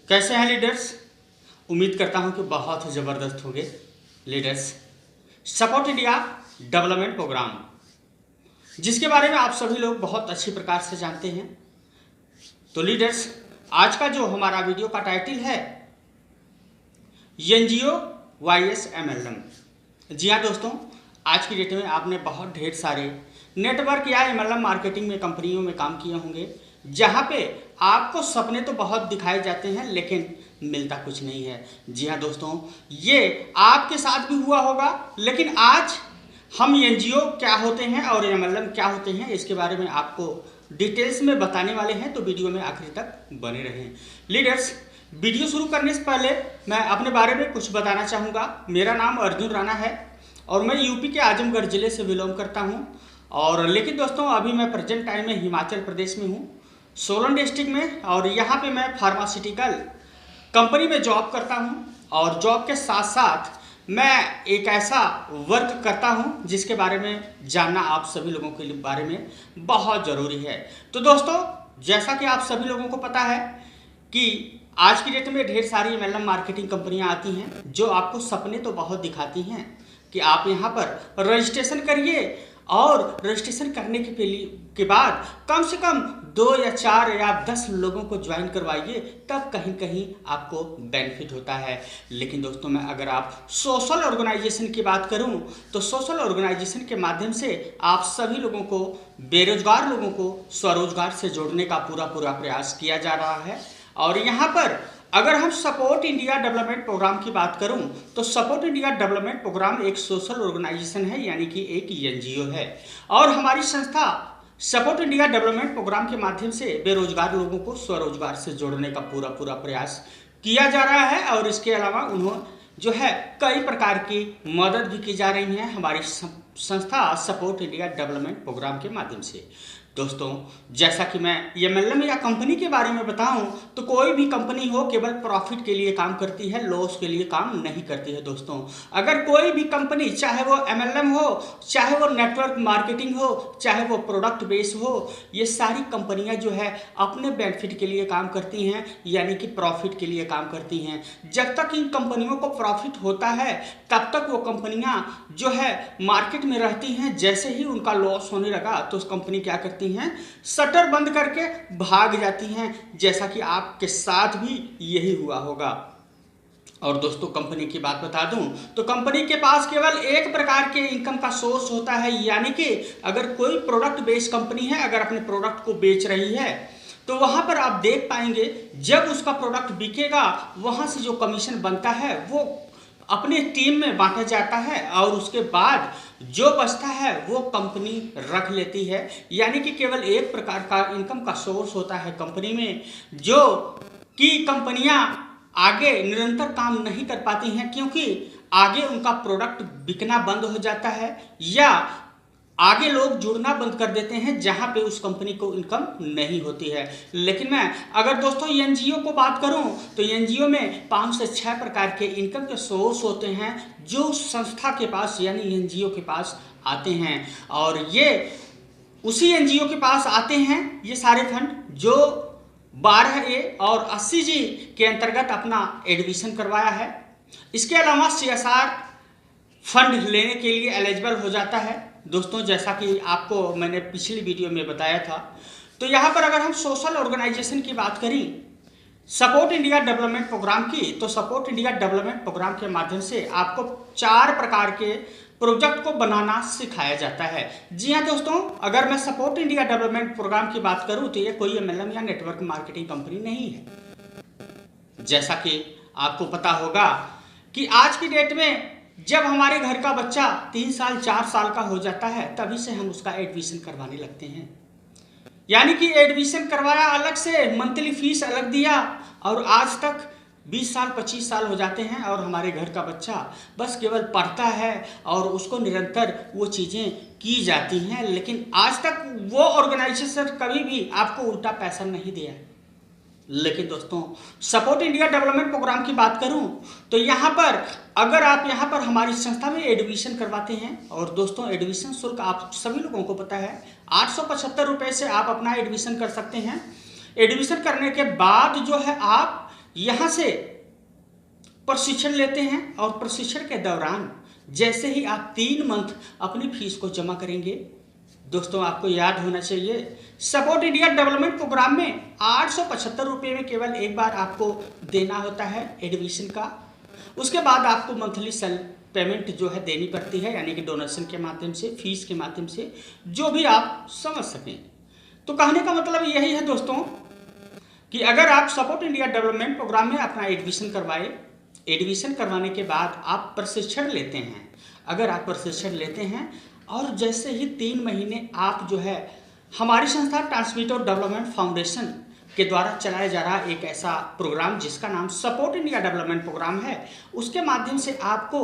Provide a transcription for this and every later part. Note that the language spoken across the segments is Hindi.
कैसे हैं लीडर्स। उम्मीद करता हूं कि बहुत ज़बरदस्त होंगे leaders. Support India development program, जिसके बारे में आप सभी लोग बहुत अच्छी प्रकार से जानते हैं। तो लीडर्स, आज का जो हमारा वीडियो का टाइटल है एनजीओ वाईएस एमएलएम। जी हाँ दोस्तों, आज की डेट में आपने बहुत ढेर सारे नेटवर्क या एमएलएम मार्केटिंग में कंपनियों में काम किए होंगे, जहाँ पे आपको सपने तो बहुत दिखाए जाते हैं लेकिन मिलता कुछ नहीं है। जी हाँ दोस्तों, ये आपके साथ भी हुआ होगा। लेकिन आज हम एनजीओ क्या होते हैं और एमएलएम क्या होते हैं, इसके बारे में आपको डिटेल्स में बताने वाले हैं, तो वीडियो में आखिर तक बने रहें। लीडर्स, वीडियो शुरू करने से पहले मैं अपने बारे में कुछ बताना चाहूँगा। मेरा नाम अर्जुन राणा है और मैं यूपी के आजमगढ़ ज़िले से बिलोंग करता हूँ। और लेकिन दोस्तों, अभी मैं प्रेजेंट टाइम में हिमाचल प्रदेश में हूँ, सोलन डिस्ट्रिक्ट में। और यहाँ पे मैं फार्मास्यूटिकल कंपनी में जॉब करता हूँ और जॉब के साथ साथ मैं एक ऐसा वर्क करता हूँ जिसके बारे में जानना आप सभी लोगों के बारे में बहुत ज़रूरी है। तो दोस्तों, जैसा कि आप सभी लोगों को पता है कि आज की डेट में ढेर सारी एमएलएम मार्केटिंग कंपनियां आती हैं जो आपको सपने तो बहुत दिखाती हैं कि आप यहाँ पर रजिस्ट्रेशन करिए और रजिस्ट्रेशन करने के बाद कम से कम 2 या 4 या 10 लोगों को ज्वाइन करवाइए, तब कहीं कहीं आपको बेनिफिट होता है। लेकिन दोस्तों, मैं अगर आप सोशल ऑर्गेनाइजेशन की बात करूं तो सोशल ऑर्गेनाइजेशन के माध्यम से आप सभी लोगों को, बेरोजगार लोगों को स्वरोजगार से जोड़ने का पूरा प्रयास किया जा रहा है। और यहाँ पर अगर हम सपोर्ट इंडिया डेवलपमेंट प्रोग्राम की बात करूं तो सपोर्ट इंडिया डेवलपमेंट प्रोग्राम एक सोशल ऑर्गेनाइजेशन है, यानी कि एक एनजीओ है। और हमारी संस्था सपोर्ट इंडिया डेवलपमेंट प्रोग्राम के माध्यम से बेरोजगार लोगों को स्वरोजगार से जोड़ने का पूरा प्रयास किया जा रहा है। और इसके अलावा उन्होंने जो है कई प्रकार की मदद भी की जा रही है हमारी संस्था सपोर्ट इंडिया डेवलपमेंट प्रोग्राम के माध्यम से। दोस्तों, जैसा कि मैं एमएलएम या कंपनी के बारे में बताऊं तो कोई भी कंपनी हो केवल प्रॉफिट के लिए काम करती है, लॉस के लिए काम नहीं करती है। दोस्तों, अगर कोई भी कंपनी, चाहे वो एमएलएम हो, चाहे वो नेटवर्क मार्केटिंग हो, चाहे वो प्रोडक्ट बेस हो, ये सारी कंपनियां जो है अपने बेनिफिट के लिए काम करती हैं, यानी कि प्रॉफिट के लिए काम करती हैं। जब तक इन कंपनियों को प्रॉफिट होता है तब तक वो कंपनियां जो है मार्केट में रहती हैं। जैसे ही उनका लॉस होने लगा तो उस कंपनी क्या करती हैं, शटर बंद करके भाग जाती हैं, जैसा कि आपके साथ भी यही हुआ होगा। और दोस्तों, कंपनी की बात बता दूं तो कंपनी के पास केवल एक प्रकार के इनकम का सोर्स होता है, यानी कि अगर कोई प्रोडक्ट बेस्ड कंपनी है, अगर अपने प्रोडक्ट को बेच रही है तो वहां पर आप देख पाएंगे जब उसका प्रोडक्ट बिकेगा वहां से जो कमीशन बनता है वो अपने टीम में बांटा जाता है और उसके बाद जो बचता है वो कंपनी रख लेती है। यानी कि केवल एक प्रकार का इनकम का सोर्स होता है कंपनी में, जो कि कंपनियां आगे निरंतर काम नहीं कर पाती हैं, क्योंकि आगे उनका प्रोडक्ट बिकना बंद हो जाता है या आगे लोग जुड़ना बंद कर देते हैं, जहां पे उस कंपनी को इनकम नहीं होती है। लेकिन मैं अगर दोस्तों एनजीओ को बात करूं तो एनजीओ में 5 से 6 प्रकार के इनकम के सोर्स होते हैं जो संस्था के पास यानी एनजीओ के पास आते हैं। और ये उसी एनजीओ के पास आते हैं ये सारे फंड जो 12A और 80G के अंतर्गत अपना एडमिशन करवाया है। इसके अलावा CSR फंड लेने के लिए एलिजिबल हो जाता है। दोस्तों, जैसा कि आपको मैंने पिछली वीडियो में बताया था, तो यहाँ पर अगर हम सोशल ऑर्गेनाइजेशन की बात करें सपोर्ट इंडिया डेवलपमेंट प्रोग्राम की, तो सपोर्ट इंडिया डेवलपमेंट प्रोग्राम के माध्यम से आपको 4 प्रकार के प्रोजेक्ट को बनाना सिखाया जाता है। जी हाँ दोस्तों, अगर मैं सपोर्ट इंडिया डेवलपमेंट प्रोग्राम की बात करूँ तो ये कोई एमएलएम या नेटवर्क मार्केटिंग कंपनी नहीं है। जैसा कि आपको पता होगा कि आज की डेट में जब हमारे घर का बच्चा 3 साल 4 साल का हो जाता है तभी से हम उसका एडमिशन करवाने लगते हैं, यानी कि एडमिशन करवाया अलग से, मंथली फीस अलग दिया, और आज तक 20 साल 25 साल हो जाते हैं और हमारे घर का बच्चा बस केवल पढ़ता है और उसको निरंतर वो चीज़ें की जाती हैं, लेकिन आज तक वो ऑर्गेनाइजेशन कभी भी आपको उल्टा पैसा नहीं दिया। लेकिन दोस्तों, सपोर्ट इंडिया डेवलपमेंट प्रोग्राम की बात करूं तो यहाँ पर अगर आप यहाँ पर हमारी संस्था में एडमिशन करवाते हैं, और दोस्तों एडमिशन शुल्क आप सभी लोगों को पता है 875 रुपये से आप अपना एडमिशन कर सकते हैं। एडमिशन करने के बाद जो है आप यहाँ से प्रशिक्षण लेते हैं और प्रशिक्षण के दौरान जैसे ही आप 3 मंथ अपनी फीस को जमा करेंगे, दोस्तों आपको याद होना चाहिए सपोर्ट इंडिया डेवलपमेंट प्रोग्राम में 875 रुपये में केवल एक बार आपको देना होता है एडमिशन का। उसके बाद आपको मंथली सेल्फ पेमेंट जो है देनी पड़ती है, यानी कि डोनेशन के माध्यम से, फीस के माध्यम से, जो भी आप समझ सकें। तो कहने का मतलब यही है दोस्तों कि अगर आप सपोर्ट इंडिया डेवलपमेंट प्रोग्राम में अपना एडमिशन करवाए, एडमिशन करवाने के बाद आप प्रशिक्षण लेते हैं, अगर आप प्रशिक्षण लेते हैं और जैसे ही 3 महीने आप जो है हमारी संस्था ट्रांसमीटर डेवलपमेंट फाउंडेशन के द्वारा चलाया जा रहा एक ऐसा प्रोग्राम जिसका नाम सपोर्ट इंडिया डेवलपमेंट प्रोग्राम है, उसके माध्यम से आपको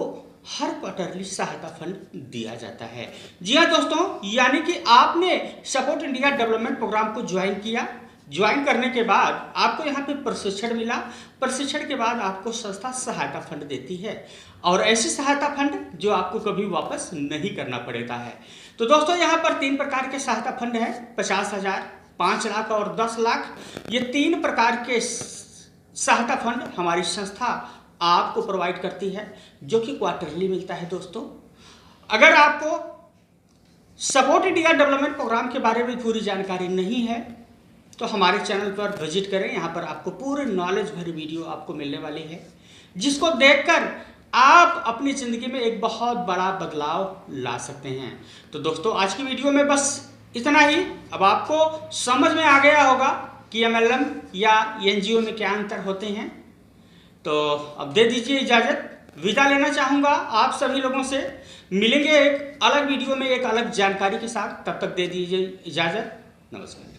हर क्वार्टरली सहायता फंड दिया जाता है। जी हाँ दोस्तों, यानी कि आपने सपोर्ट इंडिया डेवलपमेंट प्रोग्राम को ज्वाइन किया, ज्वाइन करने के बाद आपको यहाँ पे प्रशिक्षण मिला, प्रशिक्षण के बाद आपको संस्था सहायता फंड देती है और ऐसी सहायता फंड जो आपको कभी वापस नहीं करना पड़ता है। तो दोस्तों यहाँ पर 3 प्रकार के सहायता फंड है, 50,000, 5 लाख और 10 लाख। ये 3 प्रकार के सहायता फंड हमारी संस्था आपको प्रोवाइड करती है, जो कि क्वार्टरली मिलता है। दोस्तों अगर आपको सपोर्ट इंडिया डेवलपमेंट प्रोग्राम के बारे में पूरी जानकारी नहीं है तो हमारे चैनल पर विजिट करें, यहाँ पर आपको पूरे नॉलेज भरी वीडियो आपको मिलने वाली है, जिसको देखकर आप अपनी ज़िंदगी में एक बहुत बड़ा बदलाव ला सकते हैं। तो दोस्तों आज की वीडियो में बस इतना ही। अब आपको समझ में आ गया होगा कि MLM या NGO में क्या अंतर होते हैं। तो अब दे दीजिए इजाज़त, विदा लेना चाहूँगा आप सभी लोगों से। मिलेंगे एक अलग वीडियो में एक अलग जानकारी के साथ, तब तक दे दीजिए इजाज़त। नमस्कार।